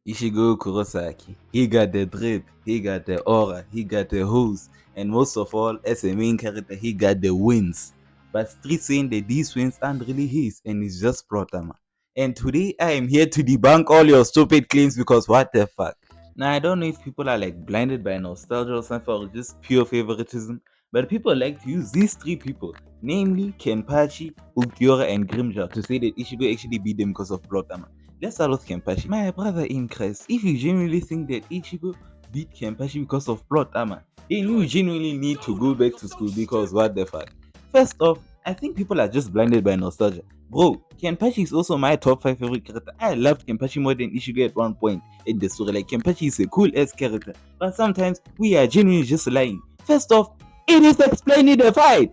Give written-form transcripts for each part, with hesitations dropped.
Ichigo Kurosaki. He got the drip, he got the aura, he got the hose, and most of all, as a main character, he got the wins. But Street saying that these wins aren't really his, and it's just Protama. And today I am here to debunk all your stupid claims because what the fuck? Now I don't know if people are like blinded by nostalgia or something or just pure favoritism, but people like to use these three people, namely Kenpachi, Ukora, and Grimjaw, to say that Ichigo actually beat them because of Protama. Let's start with Kenpachi. My brother in Christ, if you genuinely think that Ichigo beat Kenpachi because of plot armor, then you genuinely need to go back to school because what the fuck? First off, I think people are just blinded by nostalgia. Bro, Kenpachi is also my top 5 favorite character. I loved Kenpachi more than Ichigo at one point in the story. Like, Kenpachi is a cool ass character, but sometimes we are genuinely just lying. First off, it is explaining the fight.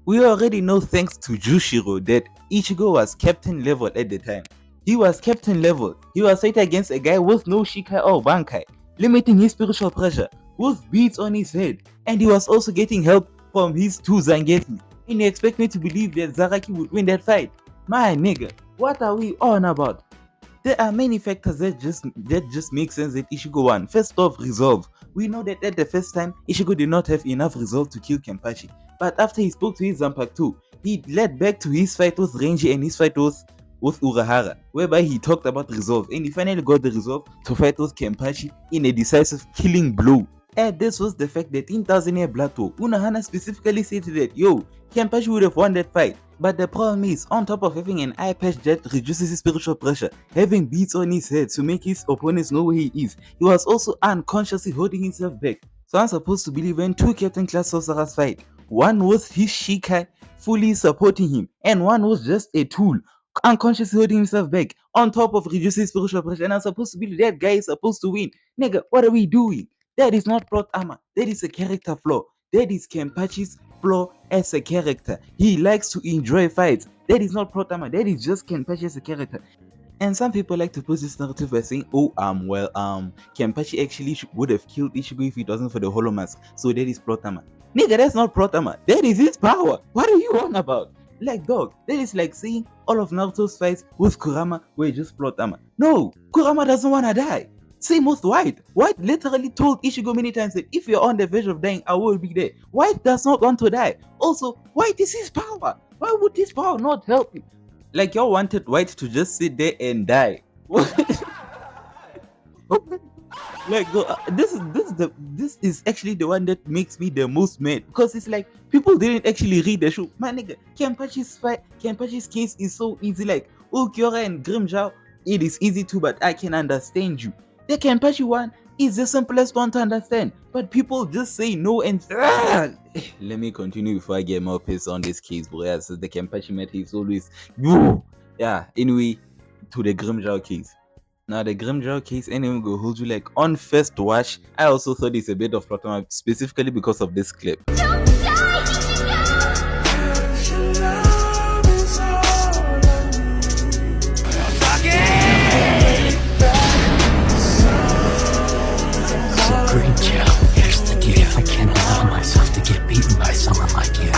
We already know thanks to Jushiro that Ichigo was captain level at the time. He was captain level. He was fighting against a guy with no Shikai or Bankai, limiting his spiritual pressure, with beads on his head, and he was also getting help from his two Zangetsu. And you expect me to believe that Zaraki would win that fight? My nigga, what are we on about? There are many factors that just make sense that Ichigo won. First off, resolve. We know that at the first time, Ichigo did not have enough resolve to kill Kenpachi. But after he spoke to his Zanpakuto, he led back to his fight with Renji and his fight with Urahara, whereby he talked about resolve and he finally got the resolve to fight with Kenpachi in a decisive killing blow. And this was the fact that in Thousand Year Blood War, Unohana specifically stated that, yo, Kenpachi would have won that fight. But the problem is, on top of having an eye patch that reduces his spiritual pressure, having beads on his head to make his opponents know where he is, he was also unconsciously holding himself back. So I'm supposed to believe when two Captain Class Sorcerers fight, one was his Shikai fully supporting him, and one was just a tool, unconsciously holding himself back, on top of reducing spiritual pressure, and I'm supposed to believe that guy is supposed to win. Nigga, what are we doing? That is not plot armor, that is a character flaw. That is Kenpachi's flaw as a character. He likes to enjoy fights. That is not plot armor, that is just Kenpachi as a character. And some people like to push this narrative by saying, oh, Kenpachi actually would have killed Ichigo if it wasn't for the Hollow Mask. So that is plot armor. Nigga, that's not plot armor. That is his power. What are you on about? Like, dog, that is like saying all of Naruto's fights with Kurama were just plot armor. No, Kurama doesn't wanna die. Same with White. White literally told Ichigo many times that if you're on the verge of dying, I will be there. White does not want to die. Also, White is his power. Why would this power not help him? Like, y'all wanted White to just sit there and die. Like, this is actually the one that makes me the most mad, because it's like people didn't actually read the show. My nigga, Kenpachi's case is so easy. Like, Ulquiorra and Grimjaw, it is easy too, but I can understand you. The Kenpachi one is the simplest one to understand, but people just say no and let me continue before I get more pissed on this case, bro. Yeah, so the Kenpachi matter is always yeah. Anyway, to the Grimjaw case. Now the Grimjaw case, anyone go hold you like on first watch. I also thought it's a bit of plot specifically because of this clip. I can't allow myself to get beaten by someone like you.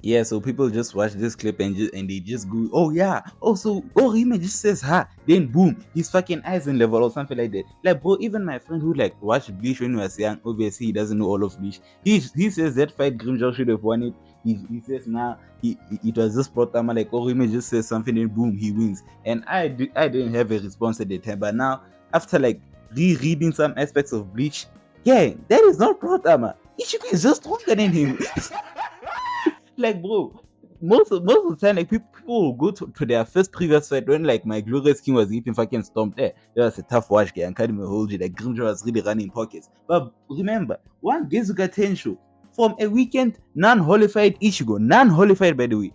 Yeah, so people just watch this clip and they just go, oh yeah, also Rime just says ha, then boom, his fucking eyes in level or something like that. Like, bro, even my friend who like watched Bleach when he was young, obviously he doesn't know all of Bleach. He says that fight Grimjaw should have won it. He says now it was just Protama, like Rime just says something and boom, he wins. And I didn't have a response at the time, but now after like rereading some aspects of Bleach, yeah, that is not Protama. Ichigo is just stronger than him. Like, bro, most of the time, like people will go to their first previous fight when like my glorious king was getting fucking stomped there. That was a tough watch, guy. And can't even hold you. Like Grimjaw was really running pockets. But remember, one Gezuga Tensho from a weekend non-holified Ichigo, non-holified by the way,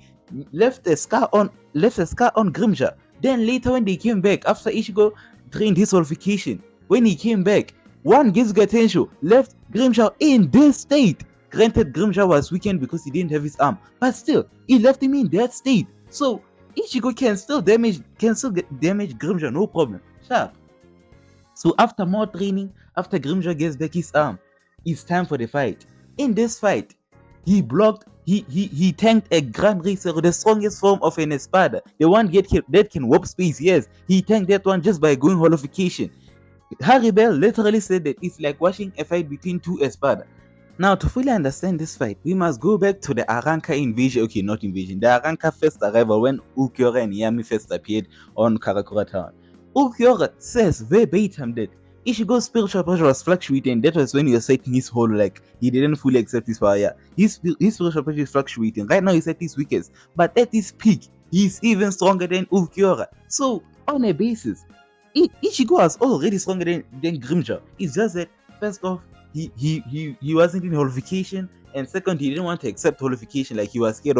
left a scar on Grimjaw. Then later when they came back after Ichigo trained his holification, when he came back, one Gezuga Tensho left Grimjaw in this state. Granted, Grimjaw was weakened because he didn't have his arm, but still, he left him in that state. So Ichigo can still damage Grimjaw, no problem. Sharp. So after more training, after Grimjaw gets back his arm, it's time for the fight. In this fight, he blocked he tanked a Grand Racer, the strongest form of an Espada, the one that can warp space. Yes, he tanked that one just by going holification. Harry Bell literally said that it's like watching a fight between two Espada. Now, to fully understand this fight, we must go back to the Arranca invasion. Okay, not invasion. The Arranca first arrival when Ukora and Yami first appeared on Karakura Town. Ukora says verbatim that Ichigo's spiritual pressure was fluctuating. That was when he was setting his whole, like, he didn't fully accept his power. Yeah, his spiritual pressure is fluctuating. Right now, he's at his weakest, but at his peak, he's even stronger than Ukora. So, on a basis, Ichigo was already stronger than Grimjaw. It's just that, first off, he wasn't in holification, and second, he didn't want to accept holification. Like, he was scared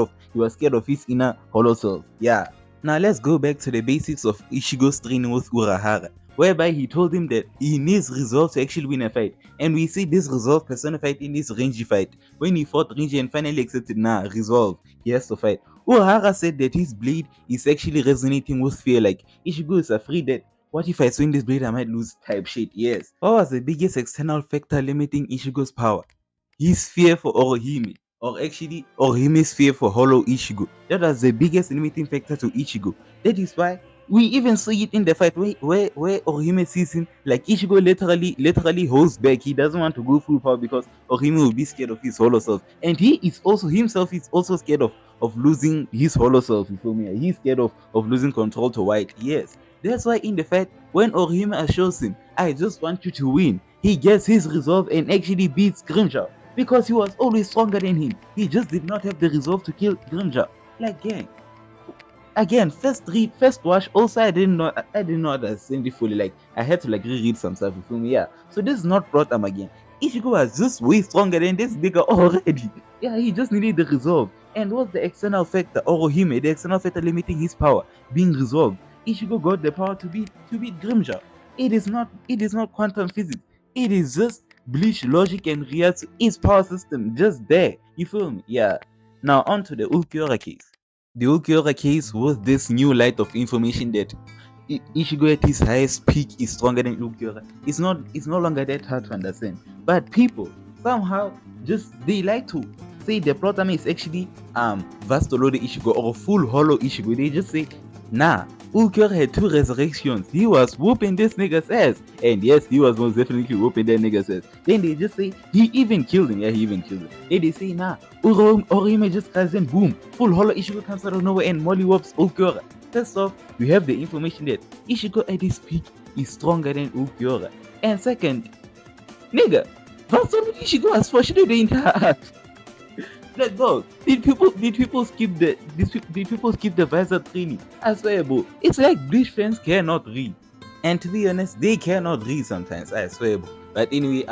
of his inner hollow self. Yeah. Now let's go back to the basics of Ichigo's training with Urahara, whereby he told him that he needs resolve to actually win a fight, and we see this resolve personified in this Renji fight. When he fought Renji and finally accepted, nah, resolve, he has to fight. Urahara said that his blade is actually resonating with fear. Like, Ichigo is afraid that, what if I swing this blade, I might lose type shit. Yes. What was the biggest external factor limiting Ichigo's power? His fear for Orohime, or actually Orohime's fear for Hollow Ichigo. That was the biggest limiting factor to Ichigo. That is why we even see it in the fight where Orohime sees him, like, Ichigo literally holds back. He doesn't want to go full power because Orohime will be scared of his hollow self, and he is also himself is also scared of losing his hollow self. You feel me? He's scared of losing control to White. Yes. That's why in the fight, when Orohime assures him, I just want you to win, he gets his resolve and actually beats Grimjaw. Because he was always stronger than him. He just did not have the resolve to kill Grimjaw. Like, gang. Again, first watch, also I didn't know understand it fully. Like, I had to like reread some stuff, you feel me? Yeah. So this is not Protam again. Ichigo was just way stronger than this nigga already. Yeah, he just needed the resolve. And what's the external factor? Orohime, the external factor limiting his power being resolved. Ichigo got the power to beat Grimjaw. It is not quantum physics. It is just Bleach logic and react to his power system just there. You feel me? Yeah. Now on to the Ulquiorra case. The Ulquiorra case was this new light of information that Ichigo at his highest peak is stronger than Ulquiorra. It's no longer that hard to understand. But people somehow just they like to say the Protam is actually Vastolode Ichigo or full hollow Ichigo. They just say, nah, Ulquiorra had 2 resurrections. He was whooping this nigga's ass. And yes, he was most definitely whooping that nigga's ass. Then they just say, he even killed him. Yeah, he even killed him. Then they say, nah, Orohime just tries and boom, full hollow Ichigo comes out of nowhere and molly whops Ulquiorra. First off, we have the information that Ichigo at his peak is stronger than Ulquiorra. And second, nigga, Vastolode Ichigo has foreshadowed the entire arc. Like, bro, did people skip the visor training? I swear, bro, it's like Bleach fans cannot read, and to be honest, they cannot read sometimes. I swear, bro. But anyway,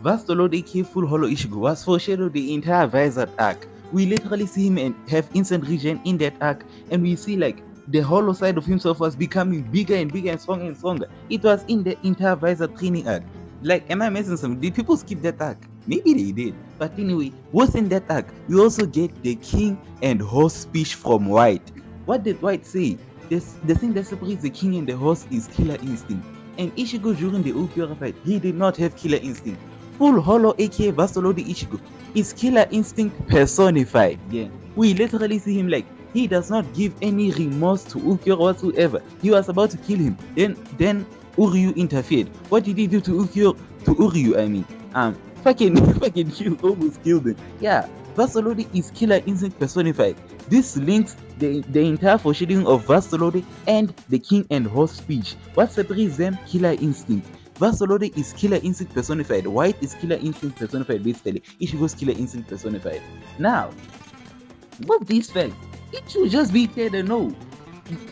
Vastolode aka Full Hollow Ichigo was foreshadowed the entire visor arc. We literally see him and have instant regen in that arc, and we see like the hollow side of himself was becoming bigger and bigger and stronger and stronger. It was in the entire visor training arc. Like, am I missing something? Did people skip that arc? Maybe they did. But anyway, within that arc, we also get the king and horse speech from White. What did White say? The thing that separates the king and the horse is killer instinct. And Ichigo during the Ulquiorra fight, he did not have killer instinct. Full Hollow aka Vastolode Ichigo is killer instinct personified. Yeah. We literally see him like, he does not give any remorse to Ulquiorra whatsoever. He was about to kill him. Then Uryu interfered. What did he do to Uryu? I mean, fucking almost killed him. Yeah, Vastolode is killer instinct personified. This links the entire foreshadowing of Vastolode and the king and horse speech. What separates them? Killer instinct. Vastolode is killer instinct personified. White is killer instinct personified, basically. Ichigo's killer instinct personified. Now, what these facts, it should just be clear to know.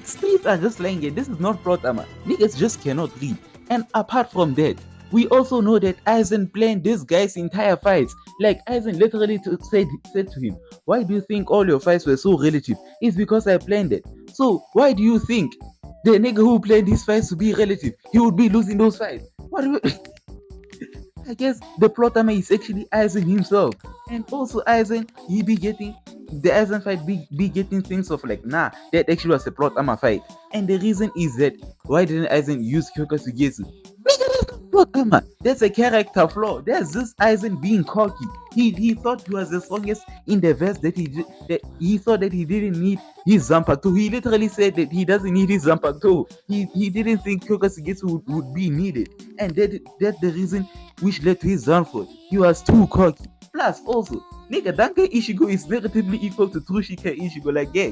Streets are just lying here. This is not Protama. Niggas just cannot read. And apart from that, we also know that Aizen planned this guy's entire fights. Like, Aizen literally said to him, why do you think all your fights were so relative? It's because I planned it. So why do you think the nigga who planned these fights to be relative, he would be losing those fights? What do you... I guess the Protama is actually Aizen himself. And also Aizen, he be getting the Aizen fight be getting things of like, nah, that actually was a Protama fight. And the reason is that, why didn't Aizen use Kyoka Sugetsu? Nigga, Plot armor. That's a character flaw. There's this Aizen being cocky. He thought he was the strongest in the verse that he thought that he didn't need his Zanpakuto. He literally said that he doesn't need his Zanpakuto. He didn't think Kyokazugetsu would be needed, and that's the reason which led to his downfall. He was too cocky. Plus, also, nigga, Danke Ichigo is narratively equal to Trushika Ichigo. Like, yeah,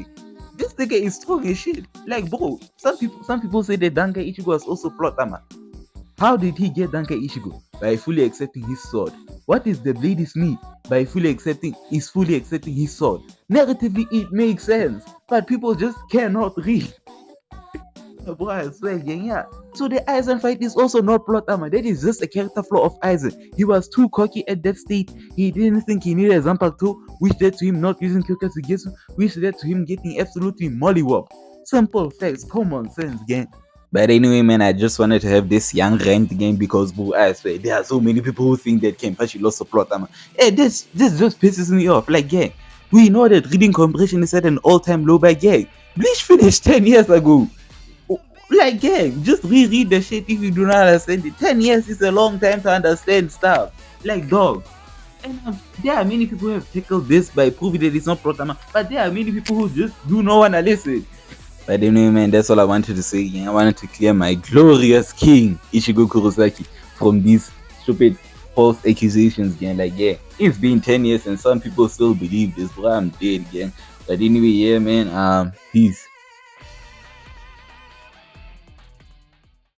this nigga is strong as shit. Like, bro, some people say that Danke Ichigo was also plot armor. How did he get Danke Ichigo? By fully accepting his sword. What is the blade is me? By fully accepting his sword. Narratively it makes sense, but people just cannot read. Bro, I swear, gang, yeah. So the Aizen fight is also not plot armor. That is just a character flaw of Aizen. He was too cocky at that state. He didn't think he needed a Zanpakuto, which led to him not using Kyokazugetsu, which led to him getting absolutely mollywopped. Simple facts, common sense, gang. But anyway, man, I just wanted to have this young rant game because, boo, I swear, there are so many people who think that Kenpachi lost a plot armor. Hey, this just pisses me off. Like, yeah, we know that reading comprehension is at an all-time low, but yeah, Bleach finished 10 years ago. Like, yeah, just reread the shit if you do not understand it. 10 years is a long time to understand stuff. Like, dog. And there are many people who have tackled this by proving that it's not plot armor, but there are many people who just do not want to listen. But anyway, man, that's all I wanted to say. I wanted to clear my glorious king, Ichigo Kurosaki, from these stupid false accusations, again. Like, yeah, it's been 10 years and some people still believe this, bro. I'm dead, again. But anyway, yeah, man, peace.